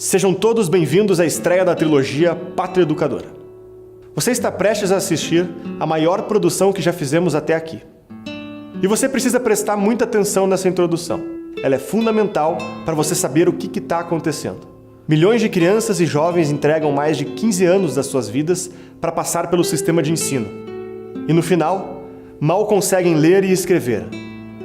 Sejam todos bem-vindos à estreia da trilogia Pátria Educadora. Você está prestes a assistir a maior produção que já fizemos até aqui. E você precisa prestar muita atenção nessa introdução. Ela é fundamental para você saber o que está acontecendo. Milhões de crianças e jovens entregam mais de 15 anos das suas vidas para passar pelo sistema de ensino. E no final, mal conseguem ler e escrever.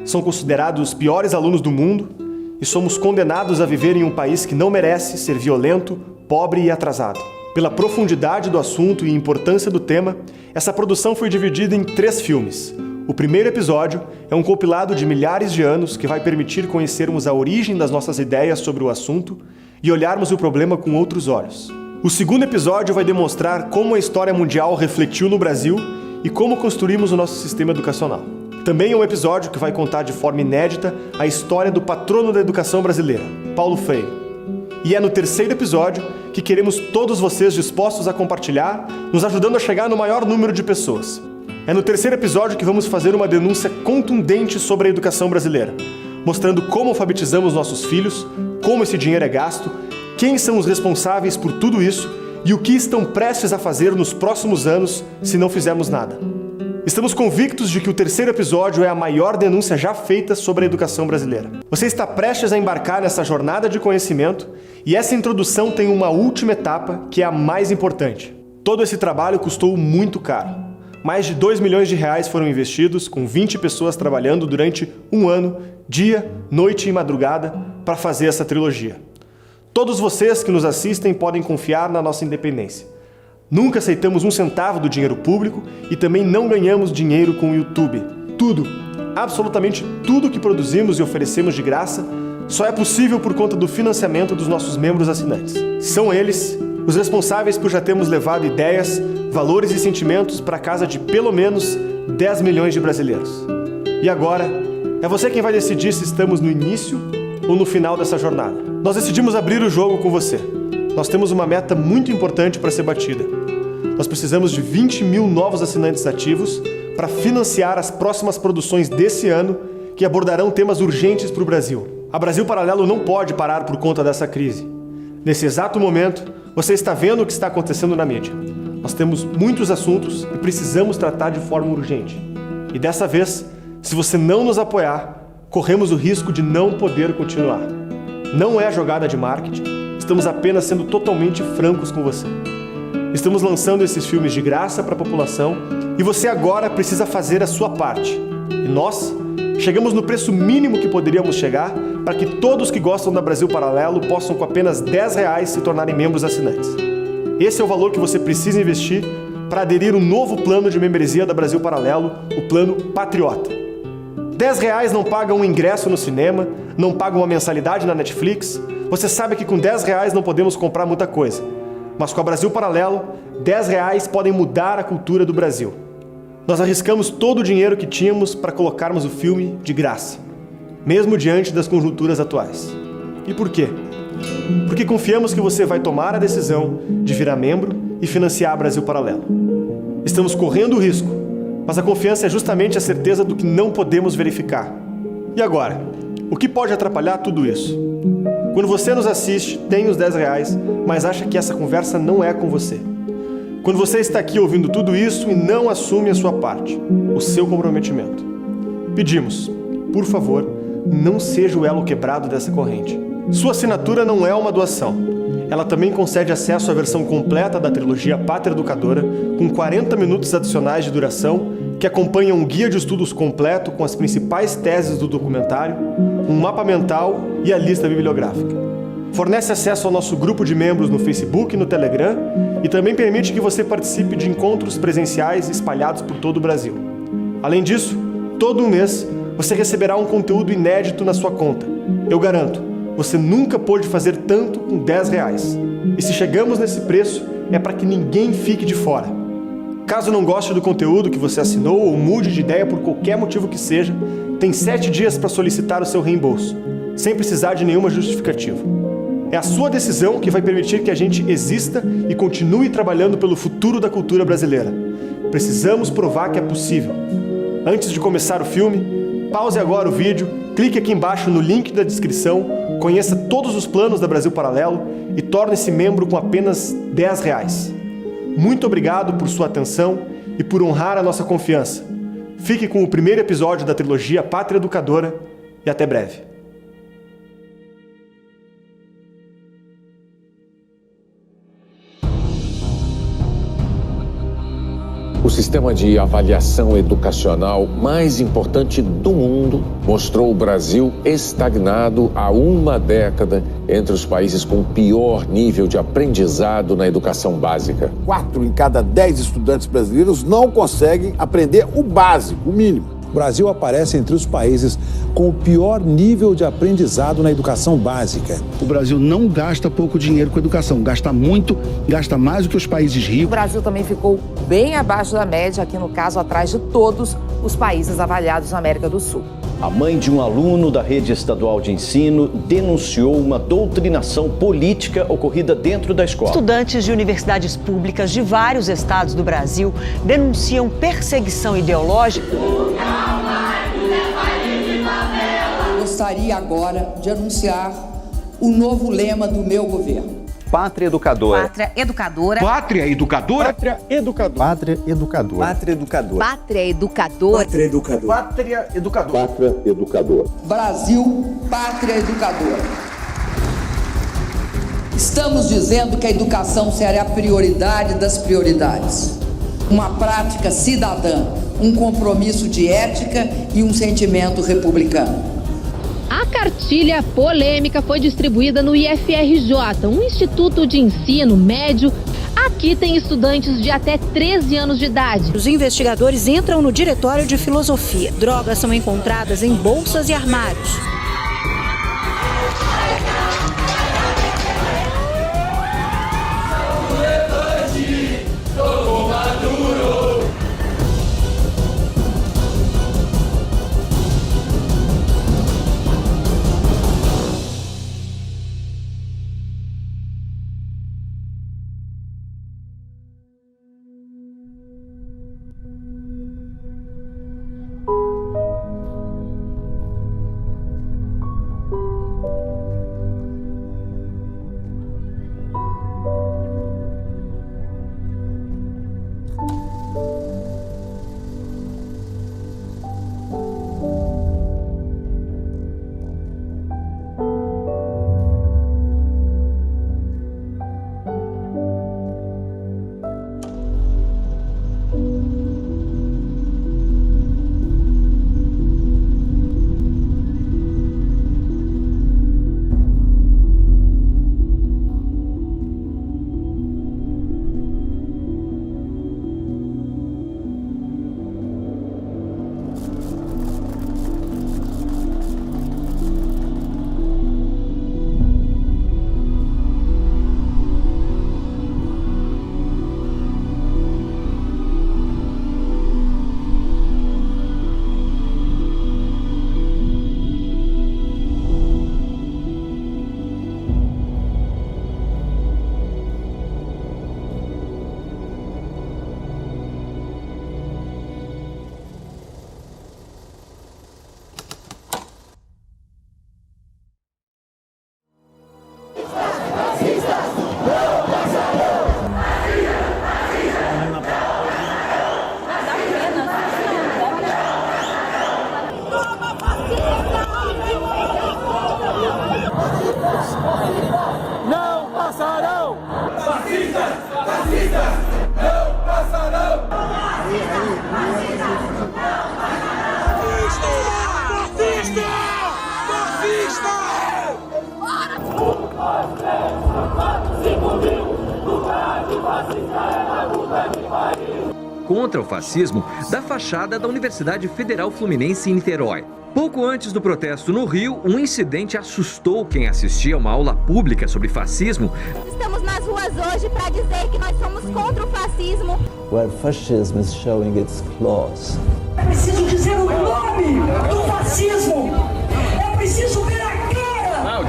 São considerados os piores alunos do mundo e somos condenados a viver em um país que não merece ser violento, pobre e atrasado. Pela profundidade do assunto e importância do tema, essa produção foi dividida em 3 filmes. O primeiro episódio é um compilado de milhares de anos que vai permitir conhecermos a origem das nossas ideias sobre o assunto e olharmos o problema com outros olhos. O segundo episódio vai demonstrar como a história mundial refletiu no Brasil e como construímos o nosso sistema educacional. Também é um episódio que vai contar de forma inédita a história do patrono da educação brasileira, Paulo Freire. E é no terceiro episódio que queremos todos vocês dispostos a compartilhar, nos ajudando a chegar no maior número de pessoas. É no terceiro episódio que vamos fazer uma denúncia contundente sobre a educação brasileira, mostrando como alfabetizamos nossos filhos, como esse dinheiro é gasto, quem são os responsáveis por tudo isso e o que estão prestes a fazer nos próximos anos se não fizermos nada. Estamos convictos de que o terceiro episódio é a maior denúncia já feita sobre a educação brasileira. Você está prestes a embarcar nessa jornada de conhecimento e essa introdução tem uma última etapa que é a mais importante. Todo esse trabalho custou muito caro. Mais de 2 milhões de reais foram investidos, com 20 pessoas trabalhando durante um ano, dia, noite e madrugada, para fazer essa trilogia. Todos vocês que nos assistem podem confiar na nossa independência. Nunca aceitamos um centavo do dinheiro público e também não ganhamos dinheiro com o YouTube. Tudo, absolutamente tudo que produzimos e oferecemos de graça só é possível por conta do financiamento dos nossos membros assinantes. São eles os responsáveis por já termos levado ideias, valores e sentimentos para a casa de pelo menos 10 milhões de brasileiros. E agora, é você quem vai decidir se estamos no início ou no final dessa jornada. Nós decidimos abrir o jogo com você. Nós temos uma meta muito importante para ser batida. Nós precisamos de 20 mil novos assinantes ativos para financiar as próximas produções desse ano que abordarão temas urgentes para o Brasil. A Brasil Paralelo não pode parar por conta dessa crise. Nesse exato momento, você está vendo o que está acontecendo na mídia. Nós temos muitos assuntos e precisamos tratar de forma urgente. E dessa vez, se você não nos apoiar, corremos o risco de não poder continuar. Não é jogada de marketing. Estamos apenas sendo totalmente francos com você. Estamos lançando esses filmes de graça para a população e você agora precisa fazer a sua parte. E nós chegamos no preço mínimo que poderíamos chegar para que todos que gostam da Brasil Paralelo possam com apenas R$10 se tornarem membros assinantes. Esse é o valor que você precisa investir para aderir um novo plano de membresia da Brasil Paralelo, o Plano Patriota. R$10 não paga um ingresso no cinema, não paga uma mensalidade na Netflix. Você sabe que com R$10 não podemos comprar muita coisa, mas com a Brasil Paralelo, R$10 podem mudar a cultura do Brasil. Nós arriscamos todo o dinheiro que tínhamos para colocarmos o filme de graça, mesmo diante das conjunturas atuais. E por quê? Porque confiamos que você vai tomar a decisão de virar membro e financiar a Brasil Paralelo. Estamos correndo o risco, mas a confiança é justamente a certeza do que não podemos verificar. E agora, o que pode atrapalhar tudo isso? Quando você nos assiste, tem os R$10, mas acha que essa conversa não é com você. Quando você está aqui ouvindo tudo isso e não assume a sua parte, o seu comprometimento. Pedimos, por favor, não seja o elo quebrado dessa corrente. Sua assinatura não é uma doação. Ela também concede acesso à versão completa da trilogia Pátria Educadora, com 40 minutos adicionais de duração, que acompanha um guia de estudos completo com as principais teses do documentário, um mapa mental e a lista bibliográfica. Fornece acesso ao nosso grupo de membros no Facebook e no Telegram e também permite que você participe de encontros presenciais espalhados por todo o Brasil. Além disso, todo um mês você receberá um conteúdo inédito na sua conta. Eu garanto, você nunca pôde fazer tanto com R$10. E se chegamos nesse preço, é para que ninguém fique de fora. Caso não goste do conteúdo que você assinou ou mude de ideia por qualquer motivo que seja, tem 7 dias para solicitar o seu reembolso, sem precisar de nenhuma justificativa. É a sua decisão que vai permitir que a gente exista e continue trabalhando pelo futuro da cultura brasileira. Precisamos provar que é possível. Antes de começar o filme, pause agora o vídeo, clique aqui embaixo no link da descrição, Conheça todos os planos da Brasil Paralelo e torne-se membro com apenas R$10. Muito obrigado por sua atenção e por honrar a nossa confiança. Fique com o primeiro episódio da trilogia Pátria Educadora e até breve. O sistema de avaliação educacional mais importante do mundo mostrou o Brasil estagnado há uma década entre os países com pior nível de aprendizado na educação básica. 4 em cada 10 estudantes brasileiros não conseguem aprender o básico, o mínimo. O Brasil aparece entre os países com o pior nível de aprendizado na educação básica. O Brasil não gasta pouco dinheiro com educação, gasta muito, gasta mais do que os países ricos. O Brasil também ficou bem abaixo da média, aqui no caso, atrás de todos os países avaliados na América do Sul. A mãe de um aluno da rede estadual de ensino denunciou uma doutrinação política ocorrida dentro da escola. Estudantes de universidades públicas de vários estados do Brasil denunciam perseguição ideológica. Gostaria agora de anunciar o novo lema do meu governo. Pátria Educadora. Pátria Educadora. Pátria Educadora. Pátria Educadora. Pátria Educadora. Pátria Educadora. Pátria Educadora. Pátria Educadora. Pátria Educadora. Pátria Educadora. Brasil, Pátria Educadora. Estamos dizendo que a educação será a prioridade das prioridades. Uma prática cidadã, um compromisso de ética e um sentimento republicano. A cartilha polêmica foi distribuída no IFRJ, um instituto de ensino médio. Aqui tem estudantes de até 13 anos de idade. Os investigadores entram no diretório de filosofia. Drogas são encontradas em bolsas e armários. Não passarão! Fascistas! Fascistas! Não passarão! Fascista! Fascista! Contra o fascismo da fachada da Universidade Federal Fluminense em Niterói. Pouco antes do protesto no Rio, um incidente assustou quem assistia a uma aula pública sobre fascismo. Estamos nas ruas hoje para dizer que nós somos contra o fascismo. Where fascism is showing its claws. É preciso dizer o nome do fascismo. É preciso ver a cara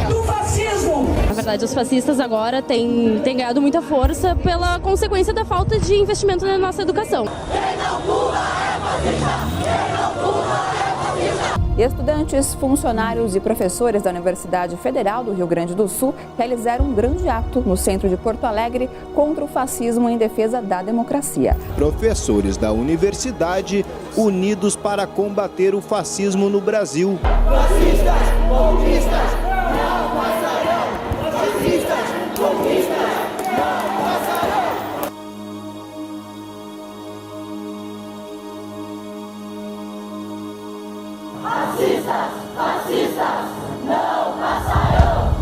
do fascismo. Na verdade, os fascistas agora têm ganhado muita força pela consequência da falta de investimento na nossa educação. Quem não pula é fascista! Quem não pula é fascista! Estudantes, funcionários e professores da Universidade Federal do Rio Grande do Sul realizaram um grande ato no centro de Porto Alegre contra o fascismo em defesa da democracia. Professores da universidade unidos para combater o fascismo no Brasil. Fascistas, comunistas, não passarão! Fascistas, comunistas, não passarão! Fascistas, fascistas, não passarão!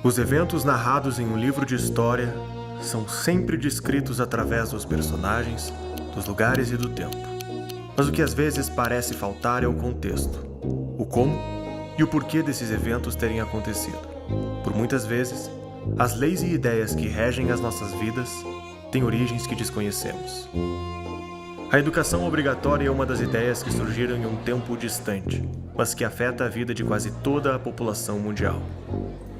Os eventos narrados em um livro de história são sempre descritos através dos personagens, dos lugares e do tempo. Mas o que às vezes parece faltar é o contexto, o como e o porquê desses eventos terem acontecido. Por muitas vezes, as leis e ideias que regem as nossas vidas têm origens que desconhecemos. A educação obrigatória é uma das ideias que surgiram em um tempo distante, mas que afeta a vida de quase toda a população mundial.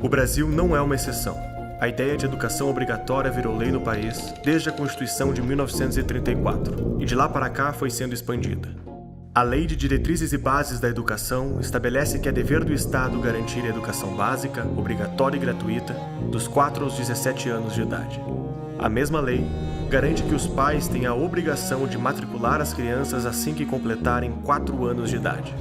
O Brasil não é uma exceção. A ideia de educação obrigatória virou lei no país desde a Constituição de 1934, e de lá para cá foi sendo expandida. A Lei de Diretrizes e Bases da Educação estabelece que é dever do Estado garantir a educação básica, obrigatória e gratuita, dos 4 aos 17 anos de idade. A mesma lei garante que os pais têm a obrigação de matricular as crianças assim que completarem 4 anos de idade.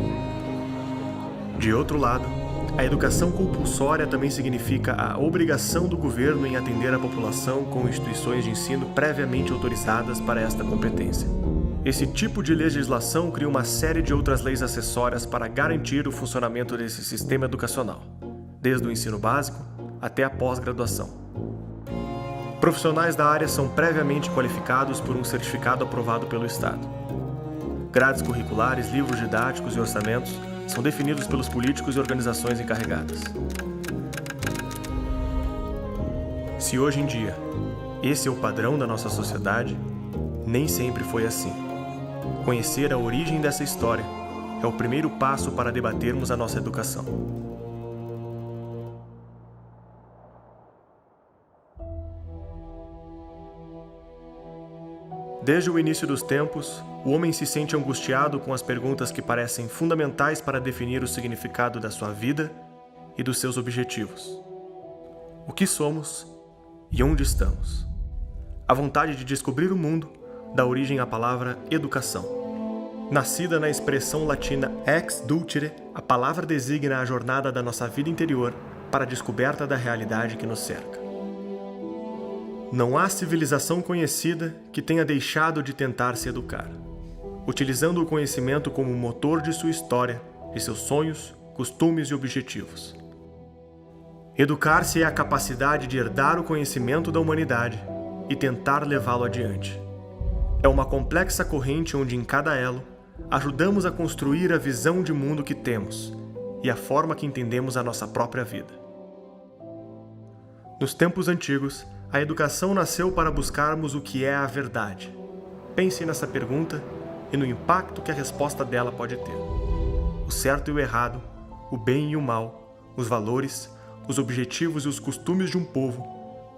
De outro lado, a educação compulsória também significa a obrigação do governo em atender a população com instituições de ensino previamente autorizadas para esta competência. Esse tipo de legislação cria uma série de outras leis acessórias para garantir o funcionamento desse sistema educacional, desde o ensino básico até a pós-graduação. Profissionais da área são previamente qualificados por um certificado aprovado pelo Estado. Grades curriculares, livros didáticos e orçamentos são definidos pelos políticos e organizações encarregadas. Se hoje em dia esse é o padrão da nossa sociedade, nem sempre foi assim. Conhecer a origem dessa história é o primeiro passo para debatermos a nossa educação. Desde o início dos tempos, o homem se sente angustiado com as perguntas que parecem fundamentais para definir o significado da sua vida e dos seus objetivos. O que somos e onde estamos? A vontade de descobrir o mundo dá origem à palavra educação. Nascida na expressão latina ex dulcere, a palavra designa a jornada da nossa vida interior para a descoberta da realidade que nos cerca. Não há civilização conhecida que tenha deixado de tentar se educar, utilizando o conhecimento como motor de sua história, de seus sonhos, costumes e objetivos. Educar-se é a capacidade de herdar o conhecimento da humanidade e tentar levá-lo adiante. É uma complexa corrente onde, em cada elo, ajudamos a construir a visão de mundo que temos e a forma que entendemos a nossa própria vida. Nos tempos antigos, a educação nasceu para buscarmos o que é a verdade. Pense nessa pergunta e no impacto que a resposta dela pode ter. O certo e o errado, o bem e o mal, os valores, os objetivos e os costumes de um povo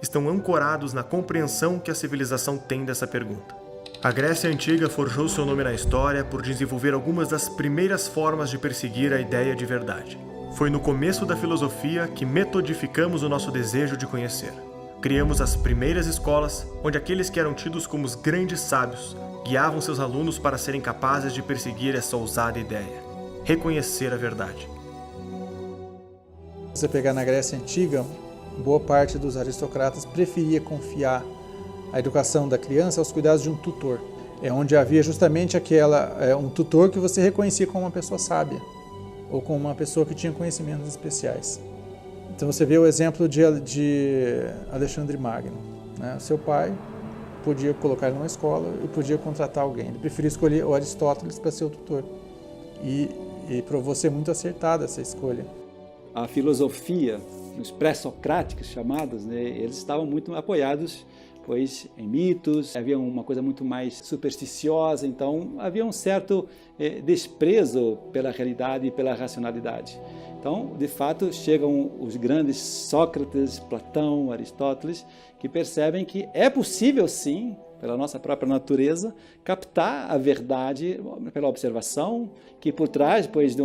estão ancorados na compreensão que a civilização tem dessa pergunta. A Grécia Antiga forjou seu nome na história por desenvolver algumas das primeiras formas de perseguir a ideia de verdade. Foi no começo da filosofia que metodificamos o nosso desejo de conhecer. Criamos as primeiras escolas, onde aqueles que eram tidos como os grandes sábios guiavam seus alunos para serem capazes de perseguir essa ousada ideia: reconhecer a verdade. Se você pegar na Grécia Antiga, boa parte dos aristocratas preferia confiar a educação da criança aos cuidados de um tutor. É onde havia justamente um tutor que você reconhecia como uma pessoa sábia, ou como uma pessoa que tinha conhecimentos especiais. Então você vê o exemplo de Alexandre Magno, né? Seu pai podia colocar ele numa escola e podia contratar alguém. Ele preferia escolher o Aristóteles para ser o tutor. E provou ser muito acertada essa escolha. A filosofia, os pré-socráticos chamados, né, eles estavam muito apoiados pois em mitos havia uma coisa muito mais supersticiosa, então havia um certo desprezo pela realidade e pela racionalidade. Então, de fato, chegam os grandes Sócrates, Platão, Aristóteles, que percebem que é possível, sim, pela nossa própria natureza, captar a verdade pela observação, que por trás, depois de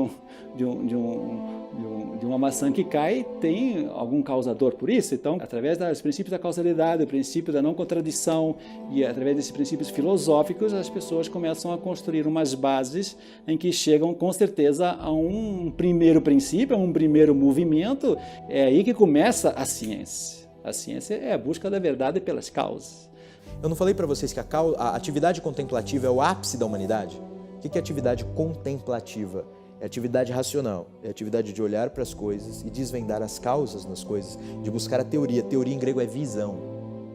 uma maçã que cai, tem algum causador por isso. Então, através dos princípios da causalidade, o princípio da não contradição e através desses princípios filosóficos, as pessoas começam a construir umas bases em que chegam, com certeza, a um primeiro princípio, a um primeiro movimento. É aí que começa a ciência. A ciência é a busca da verdade pelas causas. Eu não falei para vocês que a atividade contemplativa é o ápice da humanidade? O que é atividade contemplativa? É atividade racional, é atividade de olhar para as coisas e desvendar as causas nas coisas, de buscar a teoria. Teoria em grego é visão,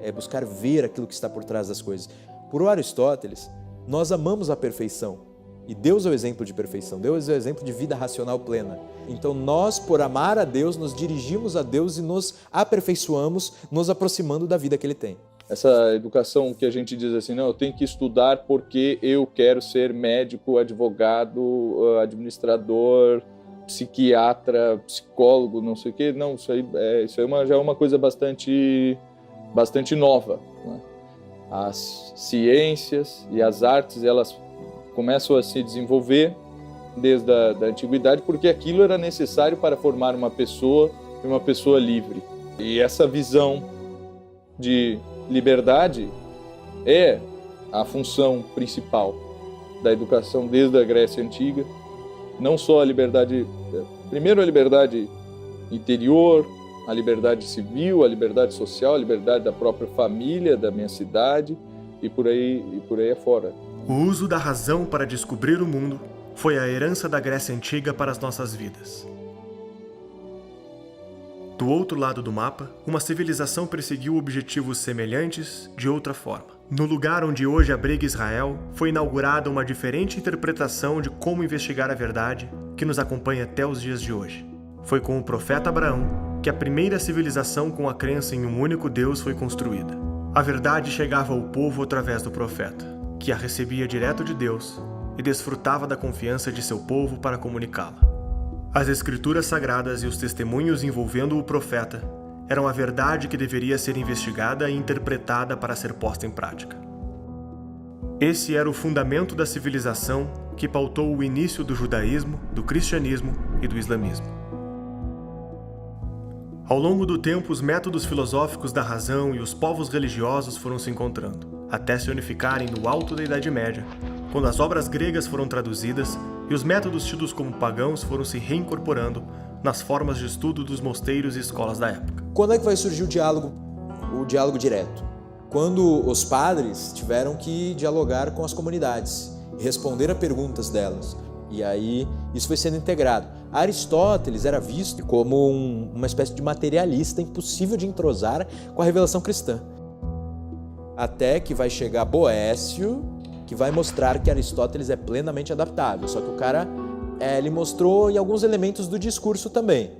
é buscar ver aquilo que está por trás das coisas. Por Aristóteles, nós amamos a perfeição e Deus é o exemplo de perfeição, Deus é o exemplo de vida racional plena. Então nós, por amar a Deus, nos dirigimos a Deus e nos aperfeiçoamos, nos aproximando da vida que Ele tem. Essa educação que a gente diz assim, não, eu tenho que estudar porque eu quero ser médico, advogado, administrador, psiquiatra, psicólogo, não sei o quê. Não, isso aí já é uma coisa bastante nova, né? As ciências e as artes, elas começam a se desenvolver desde a antiguidade porque aquilo era necessário para formar uma pessoa livre. E essa visão de liberdade é a função principal da educação desde a Grécia Antiga. Não só a liberdade, primeiro a liberdade interior, a liberdade civil, a liberdade social, a liberdade da própria família, da minha cidade e por aí afora. O uso da razão para descobrir o mundo foi a herança da Grécia Antiga para as nossas vidas. Do outro lado do mapa, uma civilização perseguiu objetivos semelhantes de outra forma. No lugar onde hoje abriga Israel, foi inaugurada uma diferente interpretação de como investigar a verdade que nos acompanha até os dias de hoje. Foi com o profeta Abraão que a primeira civilização com a crença em um único Deus foi construída. A verdade chegava ao povo através do profeta, que a recebia direto de Deus e desfrutava da confiança de seu povo para comunicá-la. As escrituras sagradas e os testemunhos envolvendo o profeta eram a verdade que deveria ser investigada e interpretada para ser posta em prática. Esse era o fundamento da civilização que pautou o início do judaísmo, do cristianismo e do islamismo. Ao longo do tempo, os métodos filosóficos da razão e os povos religiosos foram se encontrando, até se unificarem no alto da Idade Média, quando as obras gregas foram traduzidas e os métodos tidos como pagãos foram se reincorporando nas formas de estudo dos mosteiros e escolas da época. Quando é que vai surgir o diálogo direto? Quando os padres tiveram que dialogar com as comunidades e responder a perguntas delas. E aí isso foi sendo integrado. Aristóteles era visto como uma espécie de materialista impossível de entrosar com a revelação cristã. Até que vai chegar Boécio, que vai mostrar que Aristóteles é plenamente adaptável. Só que o cara, ele mostrou em alguns elementos do discurso também.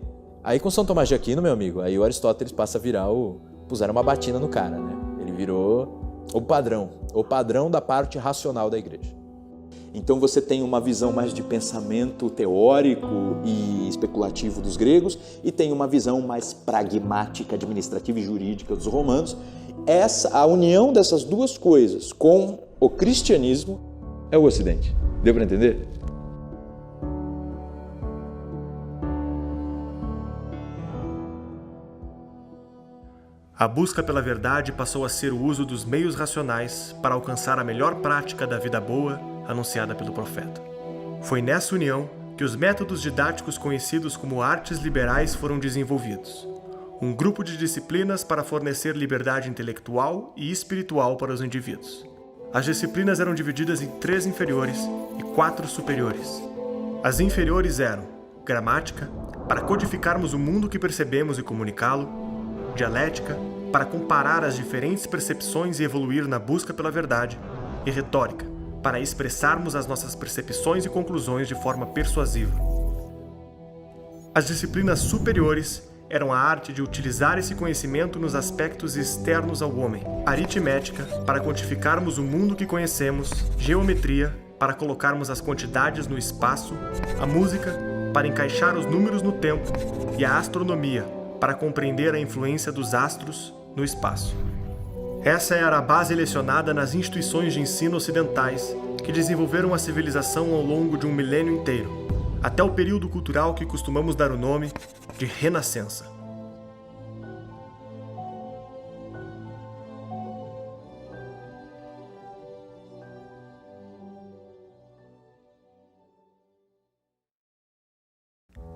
Aí com São Tomás de Aquino, meu amigo, aí o Aristóteles passa a virar puseram uma batina no cara, né? Ele virou o padrão da parte racional da igreja. Então você tem uma visão mais de pensamento teórico e especulativo dos gregos e tem uma visão mais pragmática, administrativa e jurídica dos romanos. A união dessas duas coisas com o cristianismo é o Ocidente. Deu para entender? A busca pela verdade passou a ser o uso dos meios racionais para alcançar a melhor prática da vida boa anunciada pelo profeta. Foi nessa união que os métodos didáticos conhecidos como artes liberais foram desenvolvidos, um grupo de disciplinas para fornecer liberdade intelectual e espiritual para os indivíduos. As disciplinas eram divididas em 3 inferiores e 4 superiores. As inferiores eram gramática, para codificarmos o mundo que percebemos e comunicá-lo, dialética, para comparar as diferentes percepções e evoluir na busca pela verdade, e retórica, para expressarmos as nossas percepções e conclusões de forma persuasiva. As disciplinas superiores eram a arte de utilizar esse conhecimento nos aspectos externos ao homem, aritmética para quantificarmos o mundo que conhecemos, geometria para colocarmos as quantidades no espaço, a música para encaixar os números no tempo e a astronomia para compreender a influência dos astros no espaço. Essa era a base lecionada nas instituições de ensino ocidentais que desenvolveram a civilização ao longo de um milênio inteiro, até o período cultural que costumamos dar o nome de Renascença.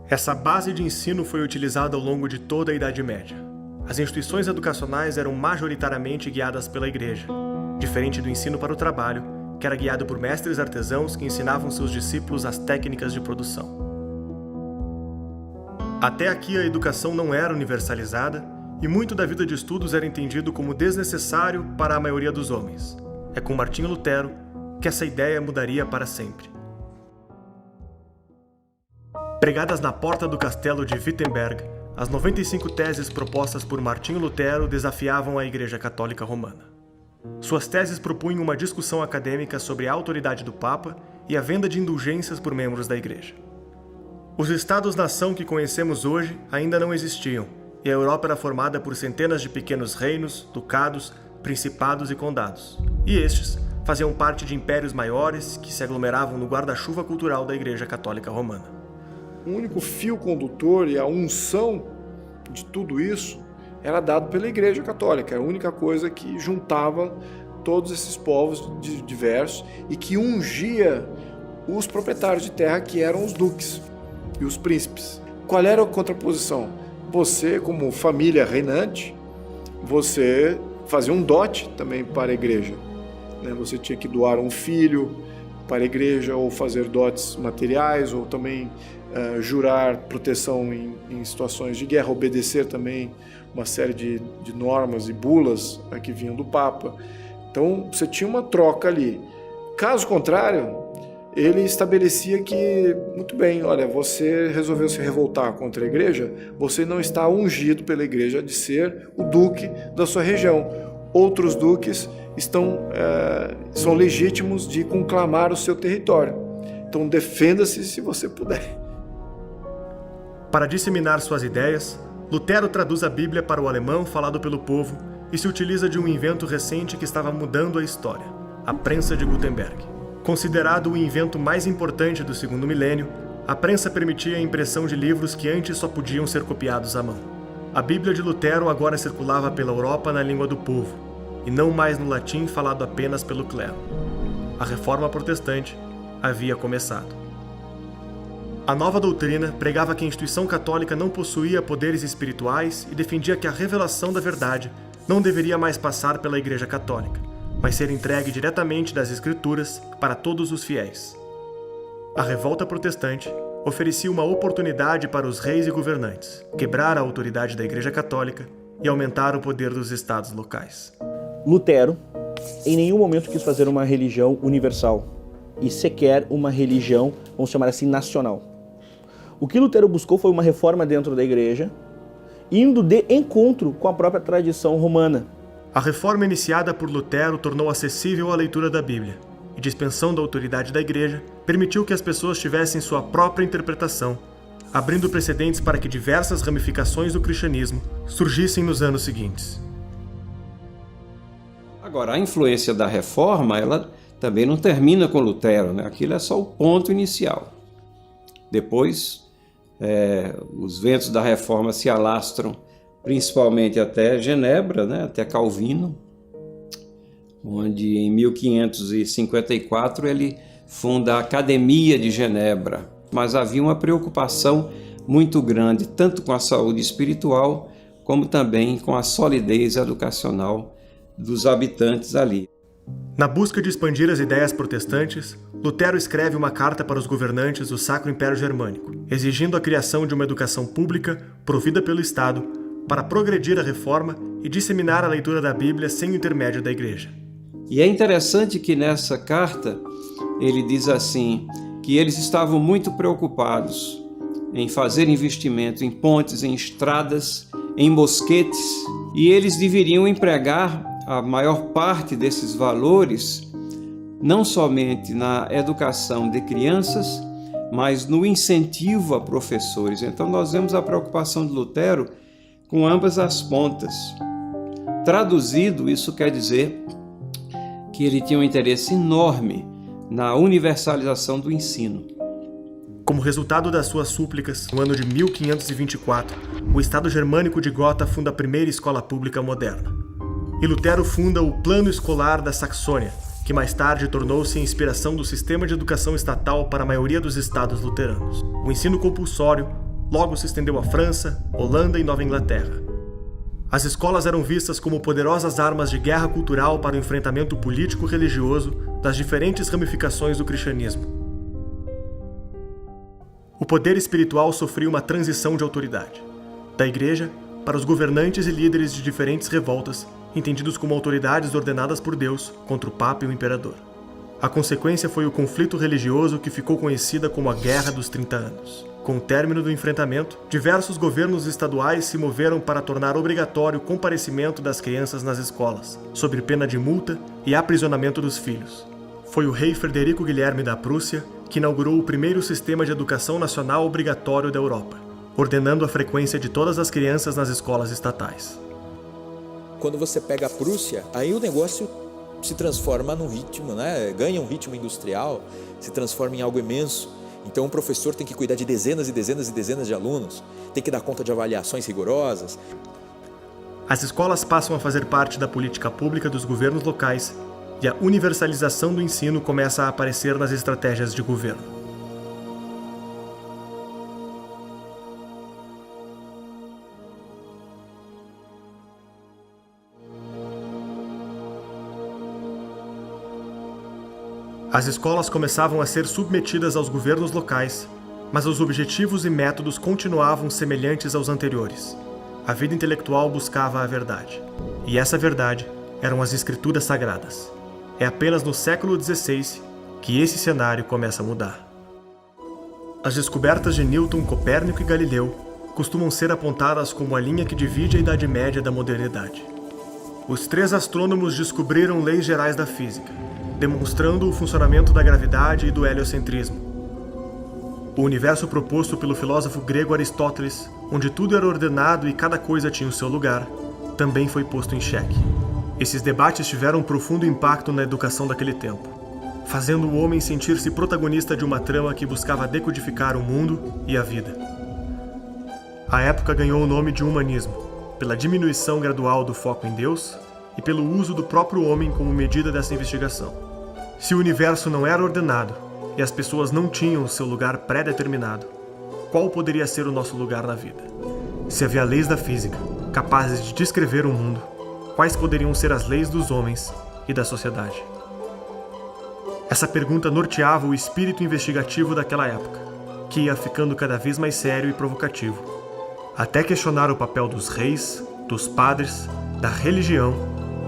Essa base de ensino foi utilizada ao longo de toda a Idade Média. As instituições educacionais eram majoritariamente guiadas pela Igreja, diferente do ensino para o trabalho, que era guiado por mestres artesãos que ensinavam seus discípulos as técnicas de produção. Até aqui a educação não era universalizada e muito da vida de estudos era entendido como desnecessário para a maioria dos homens. É com Martinho Lutero que essa ideia mudaria para sempre. Pregadas na porta do castelo de Wittenberg, as 95 teses propostas por Martinho Lutero desafiavam a Igreja Católica Romana. Suas teses propunham uma discussão acadêmica sobre a autoridade do Papa e a venda de indulgências por membros da Igreja. Os Estados-nação que conhecemos hoje ainda não existiam, e a Europa era formada por centenas de pequenos reinos, ducados, principados e condados. E estes faziam parte de impérios maiores que se aglomeravam no guarda-chuva cultural da Igreja Católica Romana. O único fio condutor e a unção de tudo isso era dado pela Igreja Católica. Era a única coisa que juntava todos esses povos diversos e que ungia os proprietários de terra, que eram os duques e os príncipes. Qual era a contraposição? Você, como família reinante, você fazia um dote também para a igreja. Você tinha que doar um filho para a igreja, ou fazer dotes materiais, ou também jurar proteção em situações de guerra, obedecer também uma série de normas e bulas que vinham do Papa. Então você tinha uma troca ali. Caso contrário, ele estabelecia que, muito bem, olha, você resolveu se revoltar contra a igreja, você não está ungido pela igreja de ser o duque da sua região. Outros duques são legítimos de conclamar o seu território. Então defenda-se se você puder. Para disseminar suas ideias, Lutero traduz a Bíblia para o alemão falado pelo povo e se utiliza de um invento recente que estava mudando a história, a prensa de Gutenberg. Considerado o invento mais importante do segundo milênio, a prensa permitia a impressão de livros que antes só podiam ser copiados à mão. A Bíblia de Lutero agora circulava pela Europa na língua do povo, e não mais no latim falado apenas pelo clero. A Reforma Protestante havia começado. A nova doutrina pregava que a instituição católica não possuía poderes espirituais e defendia que a revelação da verdade não deveria mais passar pela Igreja Católica, mas ser entregue diretamente das Escrituras para todos os fiéis. A revolta protestante oferecia uma oportunidade para os reis e governantes quebrar a autoridade da Igreja Católica e aumentar o poder dos estados locais. Lutero, em nenhum momento quis fazer uma religião universal e sequer uma religião, vamos chamar assim, nacional. O que Lutero buscou foi uma reforma dentro da Igreja, indo de encontro com a própria tradição romana. A reforma iniciada por Lutero tornou acessível a leitura da Bíblia, e dispensão da autoridade da Igreja permitiu que as pessoas tivessem sua própria interpretação, abrindo precedentes para que diversas ramificações do cristianismo surgissem nos anos seguintes. Agora, a influência da reforma, ela também não termina com Lutero, né? Aquilo é só o ponto inicial. Depois, os ventos da reforma se alastram principalmente até Genebra, né? Até Calvino, onde em 1554 ele funda a Academia de Genebra. Mas havia uma preocupação muito grande, tanto com a saúde espiritual, como também com a solidez educacional dos habitantes ali. Na busca de expandir as ideias protestantes, Lutero escreve uma carta para os governantes do Sacro Império Germânico, exigindo a criação de uma educação pública provida pelo Estado para progredir a reforma e disseminar a leitura da Bíblia sem o intermédio da Igreja. E é interessante que nessa carta ele diz assim, que eles estavam muito preocupados em fazer investimento em pontes, em estradas, em mosquetes, e eles deveriam empregar a maior parte desses valores não somente na educação de crianças, mas no incentivo a professores. Então nós vemos a preocupação de Lutero com ambas as pontas. Traduzido, isso quer dizer que ele tinha um interesse enorme na universalização do ensino. Como resultado das suas súplicas, no ano de 1524, o Estado germânico de Gotha funda a primeira escola pública moderna. E Lutero funda o Plano Escolar da Saxônia, que mais tarde tornou-se a inspiração do sistema de educação estatal para a maioria dos estados luteranos. O ensino compulsório logo se estendeu à França, Holanda e Nova Inglaterra. As escolas eram vistas como poderosas armas de guerra cultural para o enfrentamento político-religioso das diferentes ramificações do cristianismo. O poder espiritual sofria uma transição de autoridade, da Igreja para os governantes e líderes de diferentes revoltas, entendidos como autoridades ordenadas por Deus contra o Papa e o Imperador. A consequência foi o conflito religioso que ficou conhecida como a Guerra dos 30 Anos. Com o término do enfrentamento, diversos governos estaduais se moveram para tornar obrigatório o comparecimento das crianças nas escolas, sob pena de multa e aprisionamento dos filhos. Foi o rei Frederico Guilherme da Prússia que inaugurou o primeiro sistema de educação nacional obrigatório da Europa, ordenando a frequência de todas as crianças nas escolas estatais. Quando você pega a Prússia, aí o negócio se transforma num ritmo, né? Ganha um ritmo industrial, se transforma em algo imenso. Então o professor tem que cuidar de dezenas e dezenas e dezenas de alunos, tem que dar conta de avaliações rigorosas. As escolas passam a fazer parte da política pública dos governos locais e a universalização do ensino começa a aparecer nas estratégias de governo. As escolas começavam a ser submetidas aos governos locais, mas os objetivos e métodos continuavam semelhantes aos anteriores. A vida intelectual buscava a verdade, e essa verdade eram as Escrituras Sagradas. É apenas no século XVI que esse cenário começa a mudar. As descobertas de Newton, Copérnico e Galileu costumam ser apontadas como a linha que divide a Idade Média da modernidade. Os três astrônomos descobriram leis gerais da física, demonstrando o funcionamento da gravidade e do heliocentrismo. O universo proposto pelo filósofo grego Aristóteles, onde tudo era ordenado e cada coisa tinha o seu lugar, também foi posto em xeque. Esses debates tiveram um profundo impacto na educação daquele tempo, fazendo o homem sentir-se protagonista de uma trama que buscava decodificar o mundo e a vida. A época ganhou o nome de humanismo, pela diminuição gradual do foco em Deus e pelo uso do próprio homem como medida dessa investigação. Se o universo não era ordenado e as pessoas não tinham o seu lugar pré-determinado, qual poderia ser o nosso lugar na vida? Se havia leis da física capazes de descrever o mundo, quais poderiam ser as leis dos homens e da sociedade? Essa pergunta norteava o espírito investigativo daquela época, que ia ficando cada vez mais sério e provocativo, até questionar o papel dos reis, dos padres, da religião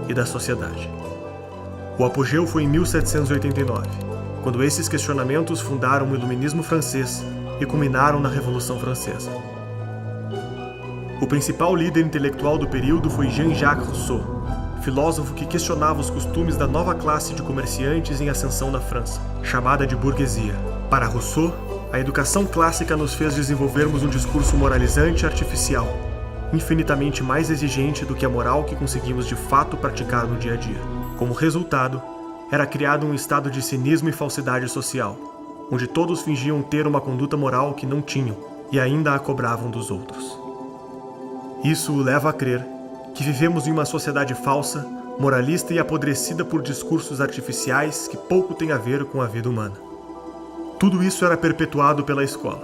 e da sociedade. O apogeu foi em 1789, quando esses questionamentos fundaram o Iluminismo francês e culminaram na Revolução Francesa. O principal líder intelectual do período foi Jean-Jacques Rousseau, filósofo que questionava os costumes da nova classe de comerciantes em ascensão na França, chamada de burguesia. Para Rousseau, a educação clássica nos fez desenvolvermos um discurso moralizante e artificial, infinitamente mais exigente do que a moral que conseguimos de fato praticar no dia a dia. Como resultado, era criado um estado de cinismo e falsidade social, onde todos fingiam ter uma conduta moral que não tinham e ainda a cobravam dos outros. Isso o leva a crer que vivemos em uma sociedade falsa, moralista e apodrecida por discursos artificiais que pouco têm a ver com a vida humana. Tudo isso era perpetuado pela escola,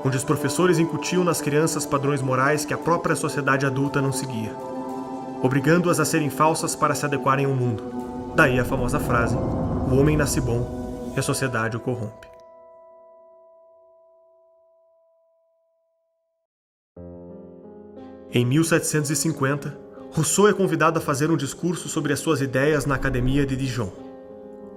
onde os professores incutiam nas crianças padrões morais que a própria sociedade adulta não seguia, obrigando-as a serem falsas para se adequarem ao mundo. Daí a famosa frase: o homem nasce bom e a sociedade o corrompe. Em 1750, Rousseau é convidado a fazer um discurso sobre as suas ideias na Academia de Dijon.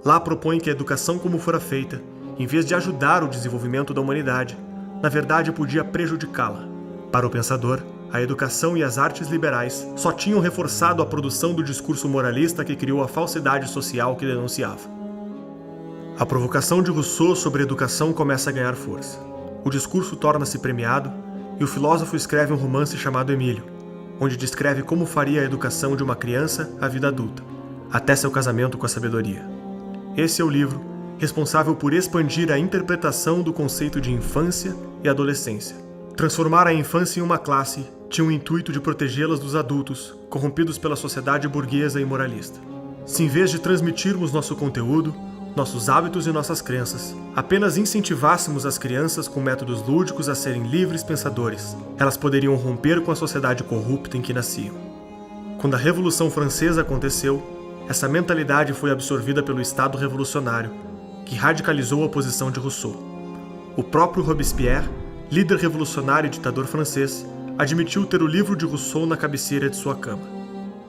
Lá propõe que a educação como fora feita, em vez de ajudar o desenvolvimento da humanidade, na verdade podia prejudicá-la. Para o pensador, a educação e as artes liberais só tinham reforçado a produção do discurso moralista que criou a falsidade social que denunciava. A provocação de Rousseau sobre a educação começa a ganhar força. O discurso torna-se premiado e o filósofo escreve um romance chamado Emílio, onde descreve como faria a educação de uma criança à vida adulta, até seu casamento com a sabedoria. Esse é o livro responsável por expandir a interpretação do conceito de infância e adolescência. Transformar a infância em uma classe tinha o intuito de protegê-las dos adultos, corrompidos pela sociedade burguesa e moralista. Se em vez de transmitirmos nosso conteúdo, nossos hábitos e nossas crenças, apenas incentivássemos as crianças com métodos lúdicos a serem livres pensadores, elas poderiam romper com a sociedade corrupta em que nasciam. Quando a Revolução Francesa aconteceu, essa mentalidade foi absorvida pelo Estado revolucionário, que radicalizou a posição de Rousseau. O próprio Robespierre, líder revolucionário e ditador francês, admitiu ter o livro de Rousseau na cabeceira de sua cama.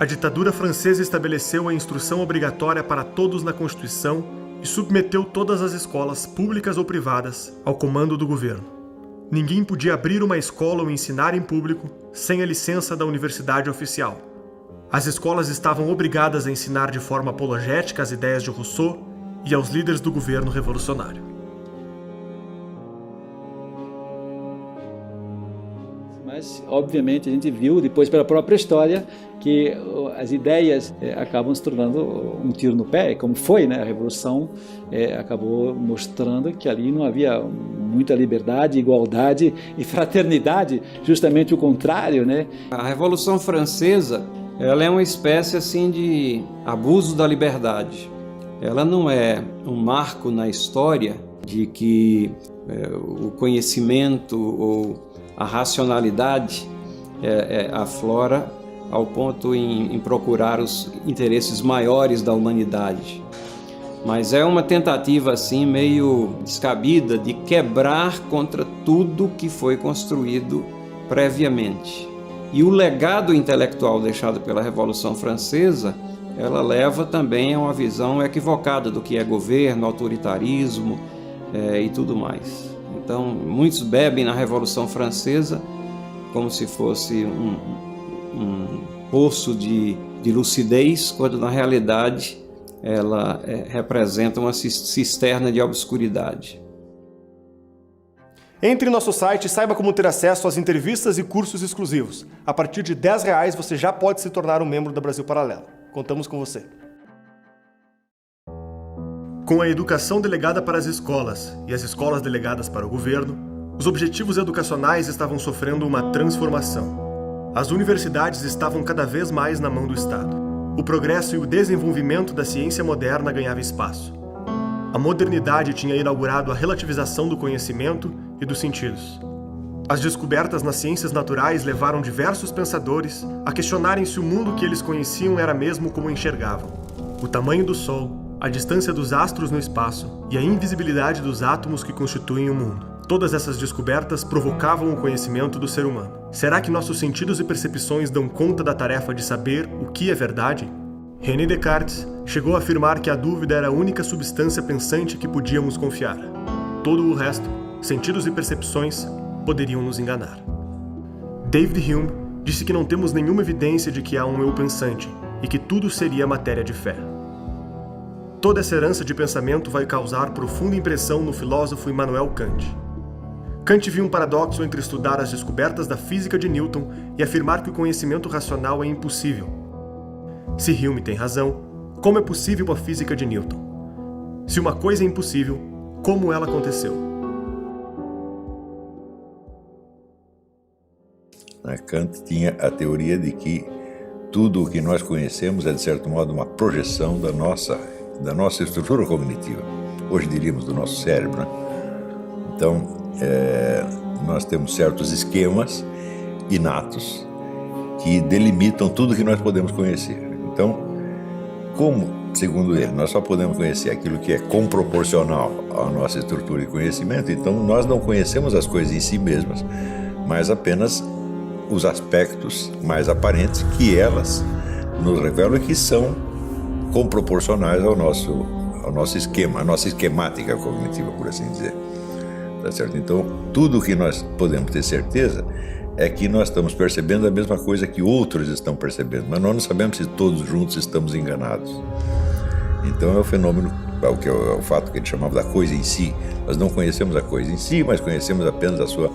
A ditadura francesa estabeleceu a instrução obrigatória para todos na Constituição e submeteu todas as escolas, públicas ou privadas, ao comando do governo. Ninguém podia abrir uma escola ou ensinar em público sem a licença da universidade oficial. As escolas estavam obrigadas a ensinar de forma apologética as ideias de Rousseau e aos líderes do governo revolucionário. Mas, obviamente, a gente viu depois pela própria história que as ideias acabam se tornando um tiro no pé, como foi, né? A Revolução acabou mostrando que ali não havia muita liberdade, igualdade e fraternidade, justamente o contrário, né? A Revolução Francesa, ela é uma espécie assim de abuso da liberdade. Ela não é um marco na história de que o conhecimento ou a racionalidade aflora ao ponto em procurar os interesses maiores da humanidade. Mas é uma tentativa assim meio descabida de quebrar contra tudo que foi construído previamente. E o legado intelectual deixado pela Revolução Francesa, ela leva também a uma visão equivocada do que é governo, autoritarismo e tudo mais. Então, muitos bebem na Revolução Francesa como se fosse um poço de lucidez, quando na realidade ela representa uma cisterna de obscuridade. Entre em nosso site e saiba como ter acesso às entrevistas e cursos exclusivos. A partir de R$10 você já pode se tornar um membro da Brasil Paralelo. Contamos com você. Com a educação delegada para as escolas e as escolas delegadas para o governo, os objetivos educacionais estavam sofrendo uma transformação. As universidades estavam cada vez mais na mão do Estado. O progresso e o desenvolvimento da ciência moderna ganhavam espaço. A modernidade tinha inaugurado a relativização do conhecimento e dos sentidos. As descobertas nas ciências naturais levaram diversos pensadores a questionarem se o mundo que eles conheciam era mesmo como enxergavam. O tamanho do Sol, a distância dos astros no espaço e a invisibilidade dos átomos que constituem o mundo. Todas essas descobertas provocavam o conhecimento do ser humano. Será que nossos sentidos e percepções dão conta da tarefa de saber o que é verdade? René Descartes chegou a afirmar que a dúvida era a única substância pensante que podíamos confiar. Todo o resto, sentidos e percepções, poderiam nos enganar. David Hume disse que não temos nenhuma evidência de que há um eu pensante e que tudo seria matéria de fé. Toda essa herança de pensamento vai causar profunda impressão no filósofo Immanuel Kant. Kant viu um paradoxo entre estudar as descobertas da física de Newton e afirmar que o conhecimento racional é impossível. Se Hume tem razão, como é possível a física de Newton? Se uma coisa é impossível, como ela aconteceu? Kant tinha a teoria de que tudo o que nós conhecemos é, de certo modo, uma projeção da nossa estrutura cognitiva. Hoje diríamos do nosso cérebro, né? Então, nós temos certos esquemas inatos que delimitam tudo que nós podemos conhecer. Então, como, segundo ele, nós só podemos conhecer aquilo que é comproporcional à nossa estrutura de conhecimento, então nós não conhecemos as coisas em si mesmas, mas apenas os aspectos mais aparentes que elas nos revelam e que são comproporcionais ao nosso esquema, à nossa esquemática cognitiva, por assim dizer. Tá certo? Então, tudo o que nós podemos ter certeza é que nós estamos percebendo a mesma coisa que outros estão percebendo, mas nós não sabemos se todos juntos estamos enganados. Então é o fenômeno, que é o fato que ele chamava da coisa em si. Nós não conhecemos a coisa em si, mas conhecemos apenas a sua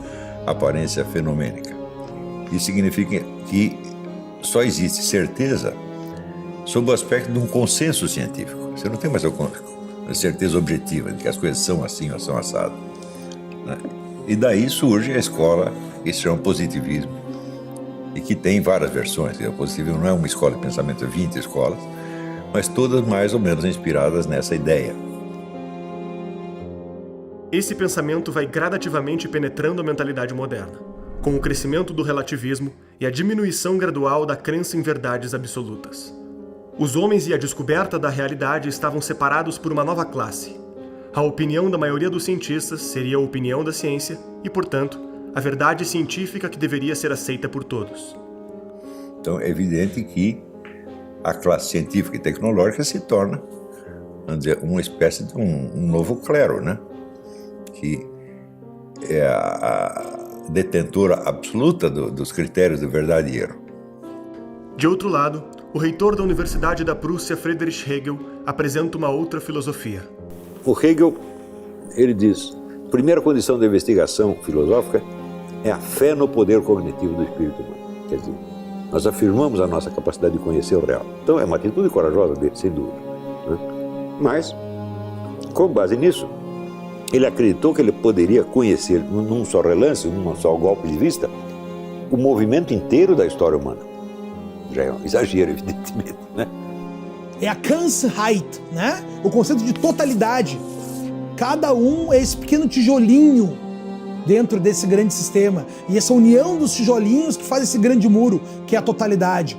aparência fenomênica. Isso significa que só existe certeza sob o aspecto de um consenso científico. Você não tem mais a certeza objetiva de que as coisas são assim ou são assadas, né? E daí surge a escola que se chama positivismo e que tem várias versões. O positivismo não é uma escola de pensamento, é 20 escolas, mas todas mais ou menos inspiradas nessa ideia. Esse pensamento vai gradativamente penetrando a mentalidade moderna, com o crescimento do relativismo e a diminuição gradual da crença em verdades absolutas. Os homens e a descoberta da realidade estavam separados por uma nova classe. A opinião da maioria dos cientistas seria a opinião da ciência e, portanto, a verdade científica que deveria ser aceita por todos. Então é evidente que a classe científica e tecnológica se torna, vamos dizer, uma espécie de um novo clero, né? Que é a detentora absoluta dos critérios de verdade e erro. De outro lado, o reitor da Universidade da Prússia, Friedrich Hegel, apresenta uma outra filosofia. O Hegel, ele diz, a primeira condição da investigação filosófica é a fé no poder cognitivo do espírito humano. Quer dizer, nós afirmamos a nossa capacidade de conhecer o real. Então é uma atitude corajosa dele, sem dúvida, né? Mas, com base nisso, ele acreditou que ele poderia conhecer, num só relance, num só golpe de vista, o movimento inteiro da história humana. Já é um exagero, evidentemente, né? É a Ganzheit, né? O conceito de totalidade. Cada um é esse pequeno tijolinho dentro desse grande sistema. E essa união dos tijolinhos que faz esse grande muro, que é a totalidade.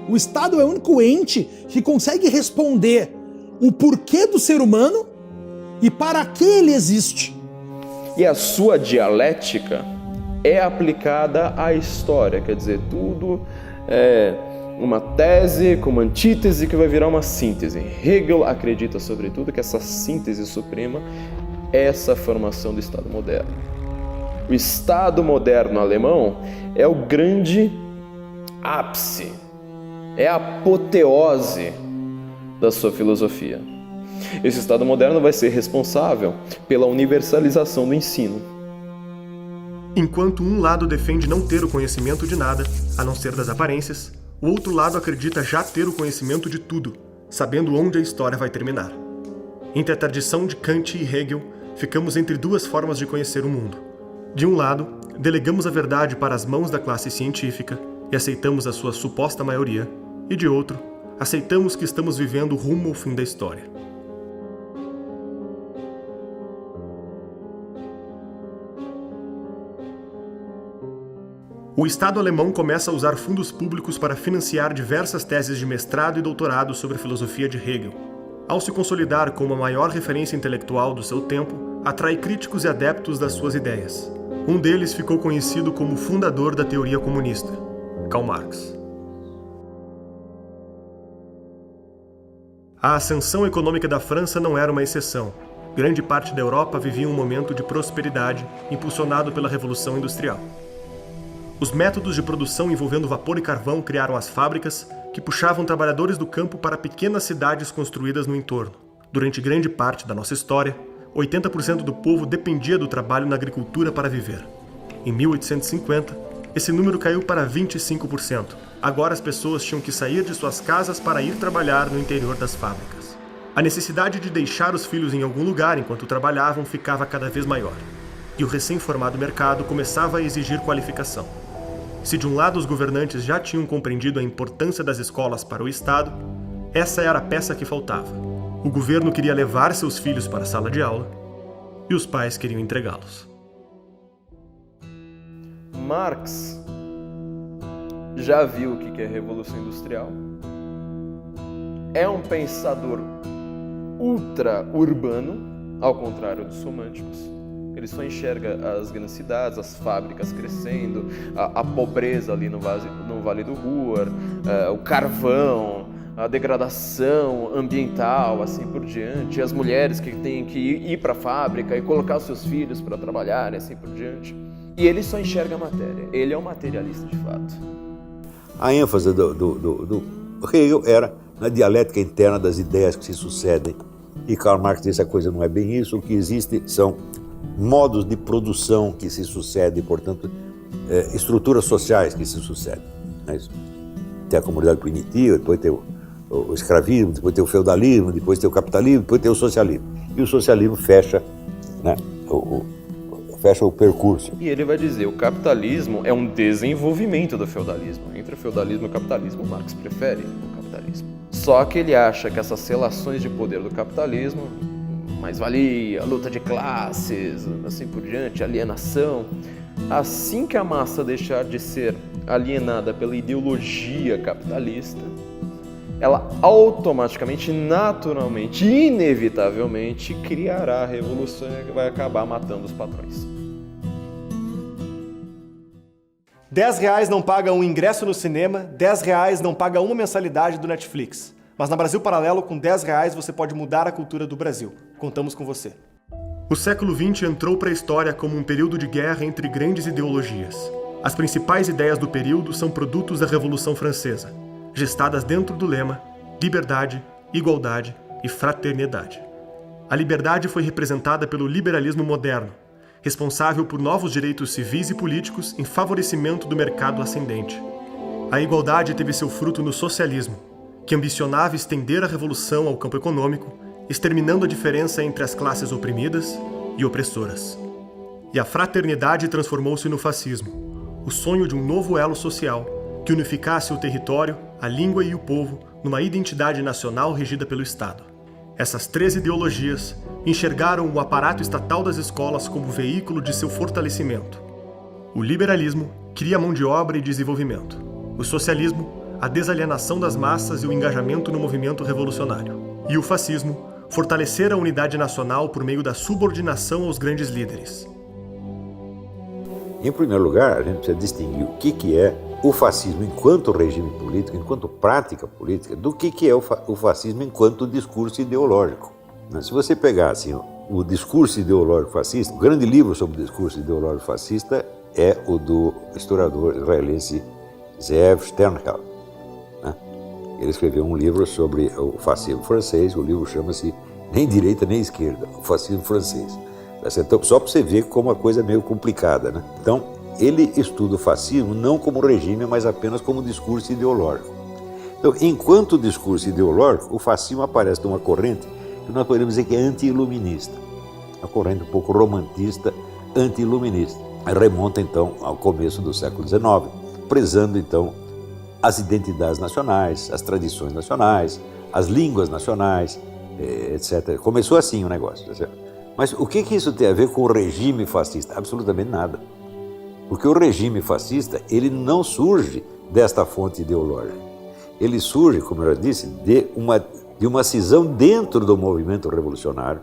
O Estado é o único ente que consegue responder o porquê do ser humano e para que ele existe. E a sua dialética é aplicada à história, quer dizer, tudo é uma tese com uma antítese que vai virar uma síntese. Hegel acredita, sobretudo, que essa síntese suprema é essa formação do Estado moderno. O Estado moderno alemão é o grande ápice, é a apoteose da sua filosofia. Esse Estado moderno vai ser responsável pela universalização do ensino. Enquanto um lado defende não ter o conhecimento de nada, a não ser das aparências, o outro lado acredita já ter o conhecimento de tudo, sabendo onde a história vai terminar. Entre a tradição de Kant e Hegel, ficamos entre duas formas de conhecer o mundo. De um lado, delegamos a verdade para as mãos da classe científica e aceitamos a sua suposta maioria, e de outro, aceitamos que estamos vivendo rumo ao fim da história. O Estado alemão começa a usar fundos públicos para financiar diversas teses de mestrado e doutorado sobre a filosofia de Hegel. Ao se consolidar como a maior referência intelectual do seu tempo, atrai críticos e adeptos das suas ideias. Um deles ficou conhecido como o fundador da teoria comunista, Karl Marx. A ascensão econômica da França não era uma exceção. Grande parte da Europa vivia um momento de prosperidade impulsionado pela Revolução Industrial. Os métodos de produção envolvendo vapor e carvão criaram as fábricas, que puxavam trabalhadores do campo para pequenas cidades construídas no entorno. Durante grande parte da nossa história, 80% do povo dependia do trabalho na agricultura para viver. Em 1850, esse número caiu para 25%. Agora as pessoas tinham que sair de suas casas para ir trabalhar no interior das fábricas. A necessidade de deixar os filhos em algum lugar enquanto trabalhavam ficava cada vez maior. E o recém-formado mercado começava a exigir qualificação. Se de um lado os governantes já tinham compreendido a importância das escolas para o Estado, essa era a peça que faltava. O governo queria levar seus filhos para a sala de aula e os pais queriam entregá-los. Marx já viu o que é Revolução Industrial. É um pensador ultra-urbano, ao contrário dos românticos. Ele só enxerga as grandes cidades, as fábricas crescendo, a pobreza ali no Vale do Ruhr, o carvão, a degradação ambiental, assim por diante, as mulheres que têm que ir para a fábrica e colocar os seus filhos para trabalhar, e assim por diante. E ele só enxerga a matéria, ele é um materialista de fato. A ênfase do Hegel era na dialética interna das ideias que se sucedem. E Karl Marx disse a coisa não é bem isso, o que existe são modos de produção que se sucedem, portanto, estruturas sociais que se sucedem. Tem a comunidade primitiva, depois tem o escravismo, depois tem o feudalismo, depois tem o capitalismo, depois tem o socialismo. E o socialismo fecha, né, fecha o percurso. E ele vai dizer, o capitalismo é um desenvolvimento do feudalismo. Entre o feudalismo e o capitalismo, Marx prefere o capitalismo. Só que ele acha que essas relações de poder do capitalismo, mais-valia, luta de classes, assim por diante, alienação, assim que a massa deixar de ser alienada pela ideologia capitalista, ela automaticamente, naturalmente, inevitavelmente criará a revolução que vai acabar matando os patrões. R$10 não paga um ingresso no cinema, R$10 não paga uma mensalidade do Netflix. Mas na Brasil Paralelo, com R$10 você pode mudar a cultura do Brasil. Contamos com você. O século XX entrou para a história como um período de guerra entre grandes ideologias. As principais ideias do período são produtos da Revolução Francesa, gestadas dentro do lema liberdade, igualdade e fraternidade. A liberdade foi representada pelo liberalismo moderno, responsável por novos direitos civis e políticos em favorecimento do mercado ascendente. A igualdade teve seu fruto no socialismo, que ambicionava estender a revolução ao campo econômico, exterminando a diferença entre as classes oprimidas e opressoras. E a fraternidade transformou-se no fascismo, o sonho de um novo elo social que unificasse o território, a língua e o povo numa identidade nacional regida pelo Estado. Essas três ideologias enxergaram o aparato estatal das escolas como veículo de seu fortalecimento. O liberalismo cria mão de obra e desenvolvimento. O socialismo, a desalienação das massas e o engajamento no movimento revolucionário. E o fascismo, fortalecer a unidade nacional por meio da subordinação aos grandes líderes. Em primeiro lugar, a gente precisa distinguir o que é o fascismo enquanto regime político, enquanto prática política, do que é o fascismo enquanto discurso ideológico. Se você pegar assim, o discurso ideológico fascista, o grande livro sobre o discurso ideológico fascista é o do historiador israelense Zeev Sternhell. Ele escreveu um livro sobre o fascismo francês, o livro chama-se Nem Direita Nem Esquerda, o fascismo francês. Então, só para você ver como a coisa é meio complicada, né? Então, ele estuda o fascismo não como regime, mas apenas como discurso ideológico. Então, enquanto discurso ideológico, o fascismo aparece numa corrente que nós podemos dizer que é anti-iluminista, uma corrente um pouco romantista, anti-iluminista. Remonta, então, ao começo do século XIX, prezando, então, as identidades nacionais, as tradições nacionais, as línguas nacionais, etc. Começou assim o negócio, tá certo? Mas o que isso tem a ver com o regime fascista? Absolutamente nada. Porque o regime fascista, ele não surge desta fonte ideológica. Ele surge, como eu já disse, de uma cisão dentro do movimento revolucionário,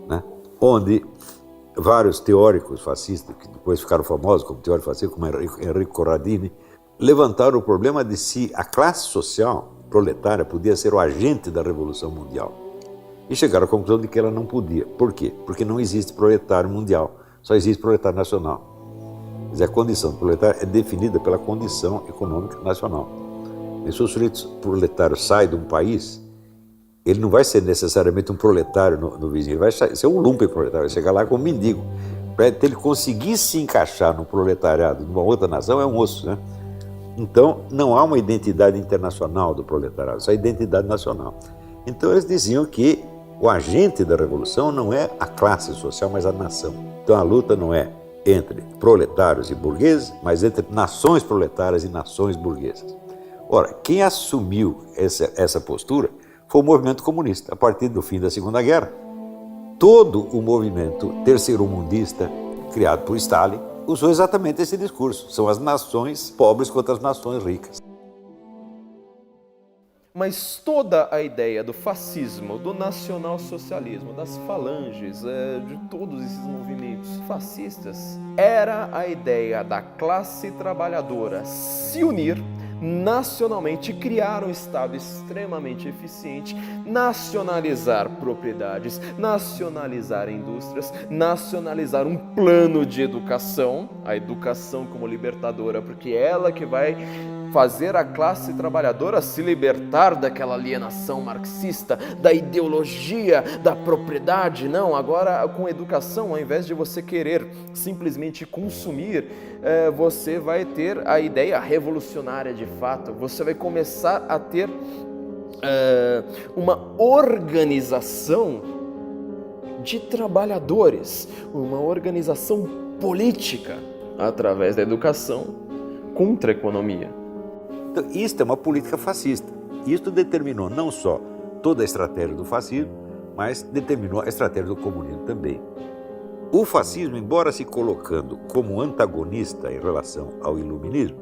né? Onde vários teóricos fascistas, que depois ficaram famosos como teóricos fascistas, como Enrico Corradini, levantaram o problema de se a classe social proletária podia ser o agente da Revolução Mundial. E chegaram à conclusão de que ela não podia. Por quê? Porque não existe proletário mundial, só existe proletário nacional. Quer dizer, a condição do proletário é definida pela condição econômica nacional. E se o sujeito proletário sai de um país, ele não vai ser necessariamente um proletário no vizinho, ele vai ser um lumpenproletário, vai chegar lá como mendigo. Para ele conseguir se encaixar no proletariado de uma outra nação é um osso, né? Então, não há uma identidade internacional do proletariado, só a identidade nacional. Então, eles diziam que o agente da revolução não é a classe social, mas a nação. Então, a luta não é entre proletários e burgueses, mas entre nações proletárias e nações burguesas. Ora, quem assumiu essa postura foi o movimento comunista. A partir do fim da Segunda Guerra, todo o movimento terceiro-mundista criado por Stalin usou exatamente esse discurso. São as nações pobres contra as nações ricas. Mas toda a ideia do fascismo, do nacionalsocialismo, das falanges, de todos esses movimentos fascistas, era a ideia da classe trabalhadora se unir nacionalmente, criar um Estado extremamente eficiente, nacionalizar propriedades, nacionalizar indústrias, nacionalizar um plano de educação, a educação como libertadora, porque é ela que vai fazer a classe trabalhadora se libertar daquela alienação marxista, da ideologia, da propriedade. Não, agora com educação, ao invés de você querer simplesmente consumir, você vai ter a ideia revolucionária de fato, você vai começar a ter uma organização de trabalhadores, uma organização política através da educação contra a economia. Então, isto é uma política fascista. Isto determinou não só toda a estratégia do fascismo, mas determinou a estratégia do comunismo também. O fascismo, embora se colocando como antagonista em relação ao iluminismo,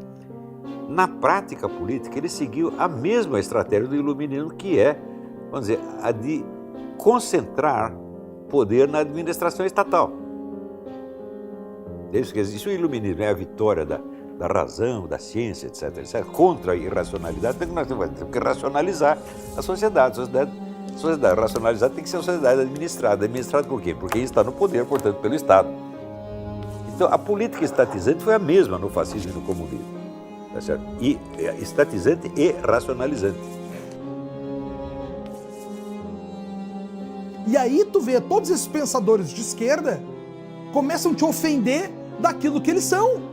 na prática política ele seguiu a mesma estratégia do iluminismo, que é, vamos dizer, a de concentrar poder na administração estatal. Isso quer dizer, se o iluminismo é a vitória da razão, da ciência, etc., etc., contra a irracionalidade, nós temos que racionalizar a sociedade. A sociedade racionalizada tem que ser uma sociedade administrada. Administrada por quê? Porque está no poder, portanto, pelo Estado. Então, a política estatizante foi a mesma no fascismo e no comunismo. Tá certo? E estatizante e racionalizante. E aí tu vê todos esses pensadores de esquerda começam a te ofender daquilo que eles são.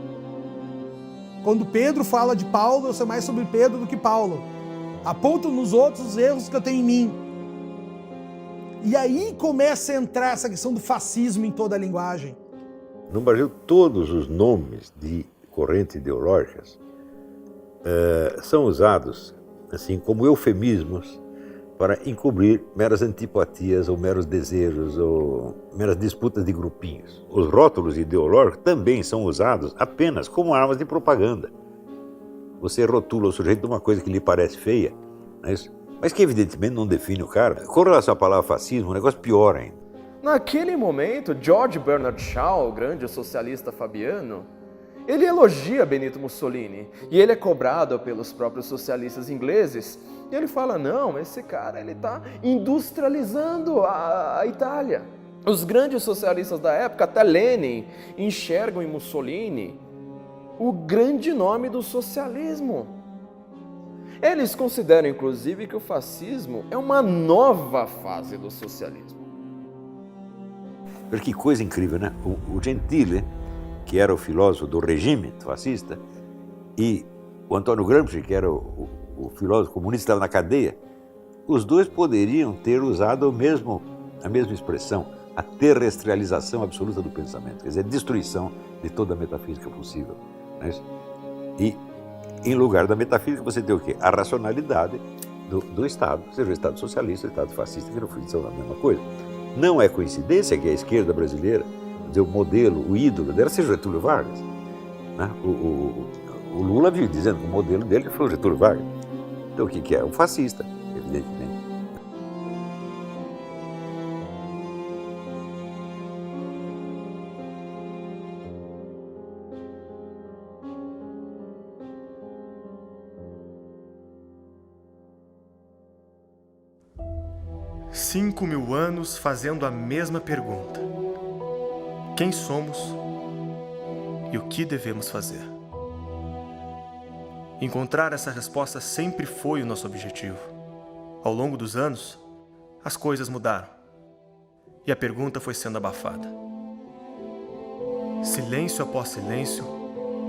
Quando Pedro fala de Paulo, eu sei mais sobre Pedro do que Paulo. Aponto nos outros os erros que eu tenho em mim. E aí começa a entrar essa questão do fascismo em toda a linguagem. No Brasil, todos os nomes de correntes ideológicas são usados assim como eufemismos para encobrir meras antipatias ou meros desejos ou meras disputas de grupinhos. Os rótulos ideológicos também são usados apenas como armas de propaganda. Você rotula o sujeito de uma coisa que lhe parece feia, não é isso? Mas que evidentemente não define o cara. Com relação à palavra fascismo, o negócio pior ainda. Naquele momento, George Bernard Shaw, o grande socialista fabiano, ele elogia Benito Mussolini e ele é cobrado pelos próprios socialistas ingleses. E ele fala, não, esse cara ele está industrializando a Itália. Os grandes socialistas da época, até Lenin, enxergam em Mussolini o grande nome do socialismo. Eles consideram, inclusive, que o fascismo é uma nova fase do socialismo. Que coisa incrível, né? O Gentile, que era o filósofo do regime fascista, e o Antônio Gramsci, que era o filósofo comunista, estava na cadeia, os dois poderiam ter usado a mesma expressão, a terrestrialização absoluta do pensamento, quer dizer, a destruição de toda a metafísica possível. Não é isso? E, em lugar da metafísica, você tem o quê? A racionalidade do Estado, seja o Estado socialista ou o Estado fascista, que no fundo são a mesma coisa. Não é coincidência que a esquerda brasileira, o modelo, o ídolo dela seja Getúlio Vargas. Né? O Lula vive dizendo que o modelo dele foi o Getúlio Vargas. Então o que é? Um fascista, evidentemente. Cinco 5.000 anos fazendo a mesma pergunta. Quem somos e o que devemos fazer? Encontrar essa resposta sempre foi o nosso objetivo. Ao longo dos anos, as coisas mudaram e a pergunta foi sendo abafada. Silêncio após silêncio,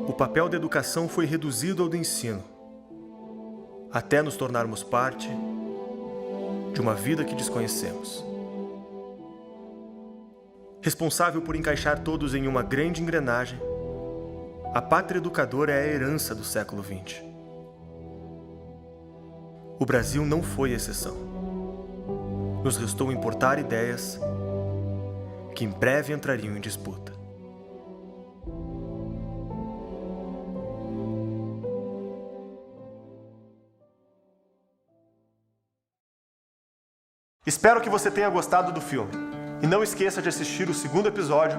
o papel da educação foi reduzido ao do ensino, até nos tornarmos parte de uma vida que desconhecemos. Responsável por encaixar todos em uma grande engrenagem, a pátria educadora é a herança do século XX. O Brasil não foi exceção. Nos restou importar ideias que em breve entrariam em disputa. Espero que você tenha gostado do filme. E não esqueça de assistir o segundo episódio,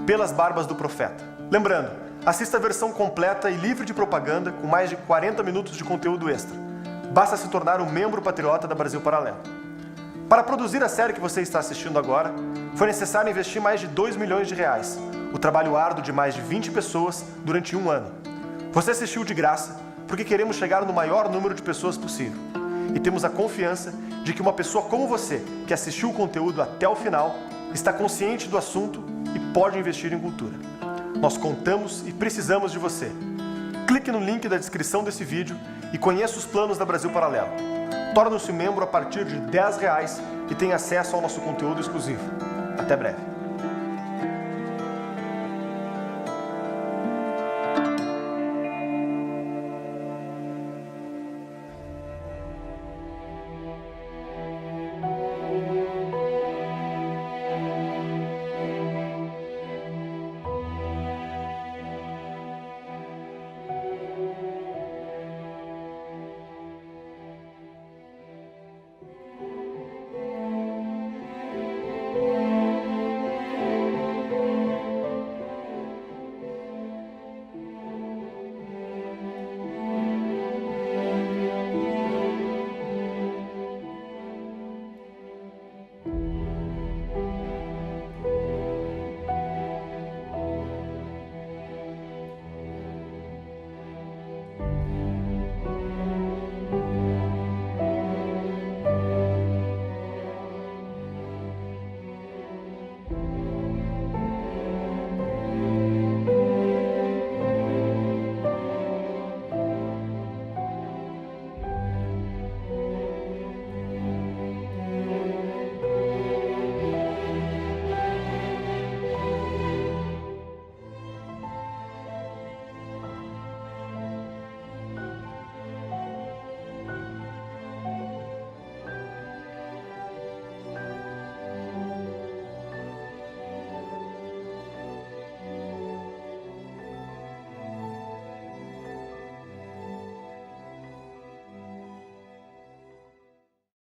Pelas Barbas do Profeta. Lembrando, Assista a versão completa e livre de propaganda com mais de 40 minutos de conteúdo extra. Basta se tornar um membro patriota da Brasil Paralelo. Para produzir a série que você está assistindo agora, foi necessário investir mais de R$2 milhões, o trabalho árduo de mais de 20 pessoas durante um ano. Você assistiu de graça porque queremos chegar no maior número de pessoas possível. E temos a confiança de que uma pessoa como você, que assistiu o conteúdo até o final, está consciente do assunto e pode investir em cultura. Nós contamos e precisamos de você. Clique no link da descrição desse vídeo e conheça os planos da Brasil Paralelo. Torne-se membro a partir de R$10 e tenha acesso ao nosso conteúdo exclusivo. Até breve.